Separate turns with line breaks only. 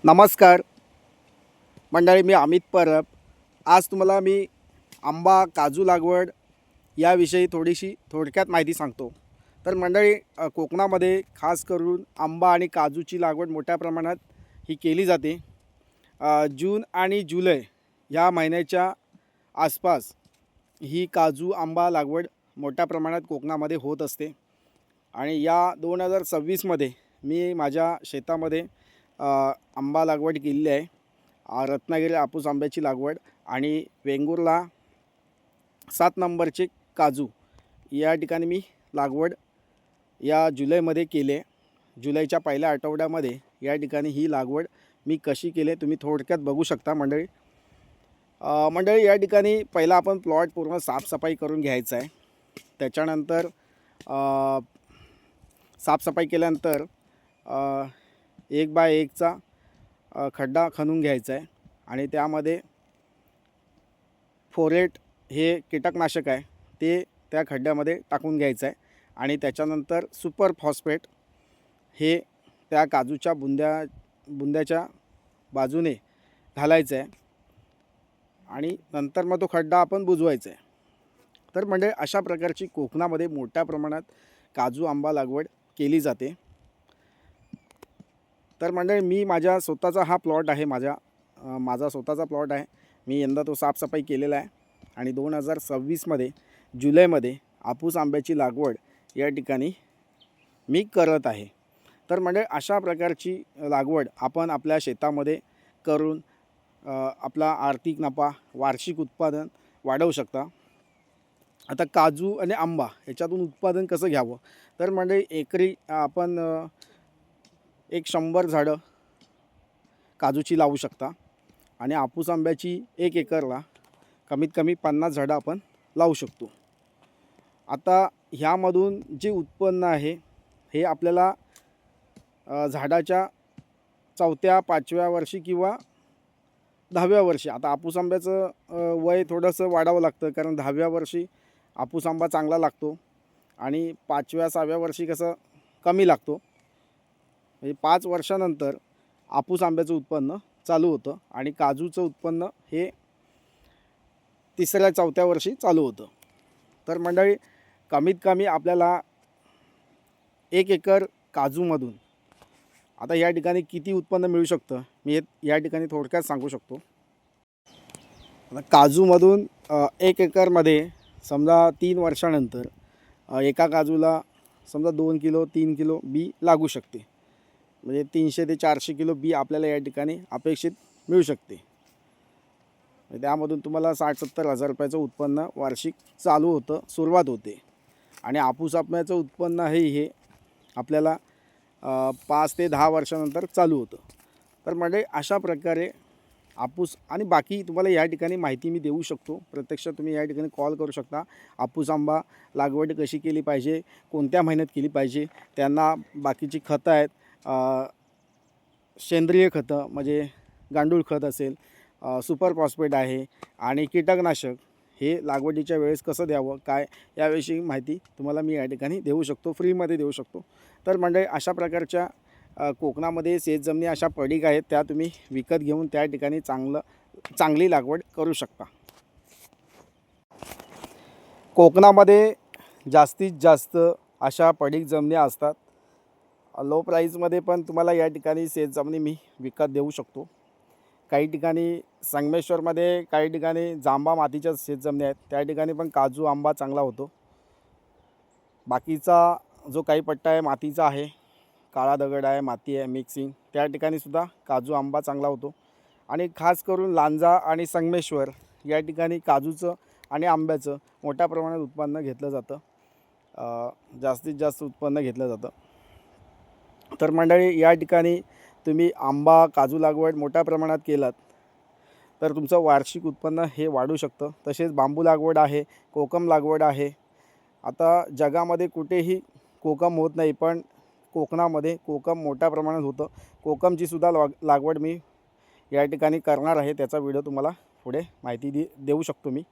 नमस्कार मंडळी, मी अमित परब. आज तुम्हाला मी आंबा काजू लागवड याविषयी थोडक्यात माहिती सांगतो. तर मंडळी, कोकणामध्ये खास करून आंबा आणि काजूची लागवड मोठ्या प्रमाणात ही केली जाते. जून आणि जुलै या महिन्याच्या आसपास ही काजू आंबा लागवड मोठ्या प्रमाणात कोकणामध्ये होत असते. आणि या 2026मध्ये मी माझ्या शेतामध्ये आंबा लागवड केलेली आहे. रत्नागिरी हापूस आंब्याची लागवड आणि वेंगुर्ला 7 नंबरचे काजू या ठिकाणी मी लागवड या जुलैमध्ये केली आहे. जुलैच्या पहिल्या आठवड्यामध्ये या ठिकाणी ही लागवड मी कशी केली तुम्ही थोडक्यात बघू शकता मंडळी. या ठिकाणी पहिला आपण प्लॉट पूर्ण साफसफाई करून घ्यायचा आहे. त्याच्यानंतर साफसफाई केल्यानंतर 1 बाय 1चा खड्डा खणून घ्यायचा आहे आणि त्यामध्ये फोरेट हे कीटकनाशक आहे ते त्या खड्ड्यामध्ये टाकून घ्यायचं आहे. आणि त्याच्यानंतर सुपर फॉस्फेट हे त्या काजूच्या बुंद्याच्या बाजूने घालायचं आहे आणि नंतर मग तो खड्डा आपण बुजवायचा आहे. तर म्हणजे अशा प्रकारची कोकणामध्ये मोठ्या प्रमाणात काजू आंबा लागवड केली जाते. तर म्हणजे मी माझ्या स्वतःचा हा प्लॉट आहे, माझा स्वतःचा प्लॉट आहे. मी यंदा तो साफसफाई केलेला आहे आणि 2026मध्ये जुलैमध्ये हापूस आंब्याची लागवड या ठिकाणी मी करत आहे. तर म्हणजे अशा प्रकारची लागवड आपण आपल्या शेतामध्ये करून आपला आर्थिक नफा, वार्षिक उत्पादन वाढवू शकता. आता काजू आणि आंबा याच्यातून उत्पादन कसं घ्यावं, तर म्हणजे एकरी आपण एक 100 झाडं काजूची लावू शकता आणि हापूस आंब्याची 1 एकरला कमीत कमी 50 झाडं आपण लावू शकतो. आता ह्यामधून जे उत्पन्न आहे हे आपल्याला झाडाच्या 4थ्या 5व्या वर्षी किंवा 10व्या वर्षी, आता हापूस आंब्याचं वय थोडंसं वाढावं लागतं कारण 10व्या वर्षी हापूस आंबा चांगला लागतो आणि 5व्या 6व्या वर्षी कसं कमी लागतो. म्हणजे 5 वर्षानंतर हापूस आंब्याचं उत्पन्न चालू होतं आणि काजूचं उत्पन्न हे 3ऱ्या 4थ्या वर्षी चालू होतं. तर मंडळी, कमीत कमी आपल्याला 1 एकर काजूमधून आता या ठिकाणी किती उत्पन्न मिळू शकतं मी या ठिकाणी थोडक्यात सांगू शकतो. आता काजूमधून 1 एकरमध्ये समजा 3 वर्षानंतर एका काजूला समजा 2 किलो 3 किलो बी लागू शकते. म्हणजे 300 ते 400 किलो बी आपल्याला या ठिकाणी अपेक्षित मिळू शकते. त्यामधून तुम्हाला 60-70 हजार रुपयाचं उत्पन्न वार्षिक चालू होतं, सुरुवात होते. आणि हापूस आंब्याचं उत्पन्न हे आपल्याला 5 ते 10 वर्षानंतर चालू होतं. तर म्हणजे अशा प्रकारे हापूस आणि बाकी तुम्हाला या ठिकाणी माहिती मी देऊ शकतो. प्रत्यक्ष तुम्ही या ठिकाणी कॉल करू शकता. हापूस आंबा लागवड कशी केली पाहिजे, कोणत्या महिन्यात केली पाहिजे, त्यांना बाकीची खतं आहेत, सेंद्रिय खतं म्हणजे गांडूळ खत असेल, सुपर फॉस्फेट आहे आणि कीटकनाशक हे लागवडीच्या वेळेस कसं द्यावं काय याविषयी माहिती तुम्हाला मी या ठिकाणी देऊ शकतो, फ्रीमध्ये देऊ शकतो. तर म्हणजे अशा प्रकारच्या कोकणामध्ये शेतजमिनी अशा पडीक आहेत त्या तुम्ही विकत घेऊन त्या ठिकाणी चांगली लागवड करू शकता. कोकणामध्ये जास्तीत जास्त अशा पडीक जमिनी असतात. लो प्राईजमध्ये पण तुम्हाला या ठिकाणी शेतजमिनी मी विकत देऊ शकतो. काही ठिकाणी संगमेश्वरमध्ये, काही ठिकाणी जांबा मातीच्या शेतजमिनी आहेत, त्या ठिकाणी पण काजू आंबा चांगला होतो. बाकीचा जो काही पट्टा आहे मातीचा आहे, काळा दगड आहे, माती आहे, मिक्सिंग, त्या ठिकाणीसुद्धा काजू आंबा चांगला होतो. आणि खास करून लांजा आणि संगमेश्वर या ठिकाणी काजूचं आणि आंब्याचं मोठ्या प्रमाणात उत्पन्न घेतलं जातं, जास्तीत जास्त उत्पन्न घेतलं जातं. तर मंडळी, या ठिकाणी तुम्ही आंबा काजू लागवड मोठ्या प्रमाणात केलात तर तुमचं वार्षिक उत्पन्न हे वाढू शकतं. तसेच बांबू लागवड आहे, कोकम लागवड आहे. आता जगामध्ये कुठेही कोकम होत नाही, पण कोकणामध्ये कोकम मोठ्या प्रमाणात होतं. कोकमची सुद्धा लागवड मी या ठिकाणी करणार आहे. त्याचा व्हिडिओ तुम्हाला पुढे माहिती देऊ शकतो मी.